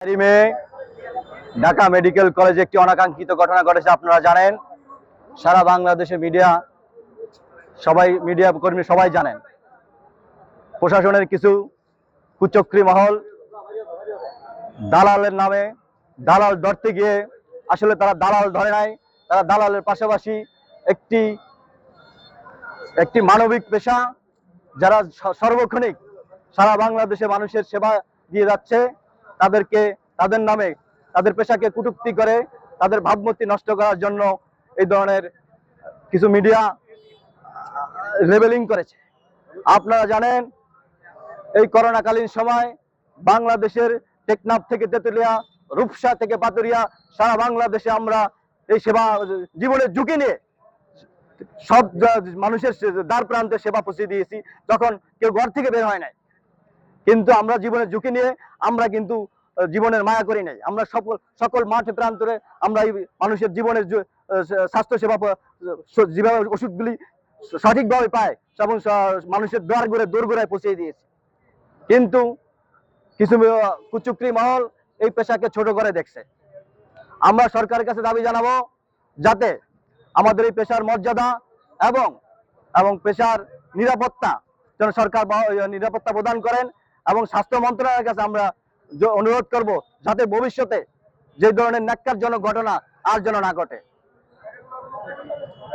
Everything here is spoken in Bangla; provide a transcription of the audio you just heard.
মেয়ে ঢাকা মেডিকেল কলেজে একটি অনাকাঙ্ক্ষিত ঘটনা ঘটেছে। আপনারা জানেন, সারা বাংলাদেশে মিডিয়া কর্মী সবাই জানেন, প্রশাসনের কিছু কুচক্রী মহল দালালের নামে দালাল ধরতে গিয়ে আসলে তারা দালাল ধরে নাই, তারা দালালের পাশাপাশি একটি একটি মানবিক পেশা, যারা সর্বক্ষণিক সারা বাংলাদেশে মানুষের সেবা দিয়ে যাচ্ছে, তাদের নামে তাদের পেশাকে কটূক্তি করে তাদের ভাবমূর্তি নষ্ট করার জন্য এই ধরনের কিছু মিডিয়া লেবেলিং করেছে। আপনারা জানেন, এই করোনাকালীন সময় বাংলাদেশের টেকনাফ থেকে তেতুলিয়া, রূপসা থেকে পাতুরিয়া, সারা বাংলাদেশে আমরা এই সেবা জীবনের ঝুঁকি নিয়ে সব মানুষের দ্বার প্রান্তে সেবা পৌঁছে দিয়েছি, যখন কেউ ঘর থেকে বের হয় নাই। কিন্তু আমরা জীবনের ঝুঁকি নিয়ে আমরা কিন্তু জীবনের মায়া করি নাই। আমরা সকল মাঠে প্রান্তরে আমরা এই মানুষের জীবনের স্বাস্থ্য সেবা যেভাবে ওষুধগুলি সঠিকভাবে পায় এবং মানুষের দোরগোড়ায় পৌঁছে দিয়েছি। কিন্তু কিছু কুচক্রী মহল এই পেশাকে ছোট করে দেখছে। আমরা সরকারের কাছে দাবি জানাবো, যাতে আমাদের এই পেশার মর্যাদা এবং পেশার নিরাপত্তা যেন সরকার নিরাপত্তা প্রদান করেন, এবং স্বাস্থ্য মন্ত্রণালয়ের কাছে আমরা অনুরোধ করব, যাতে ভবিষ্যতে যে ধরনের ন্যাক্কারজনক ঘটনা আর যেন না ঘটে।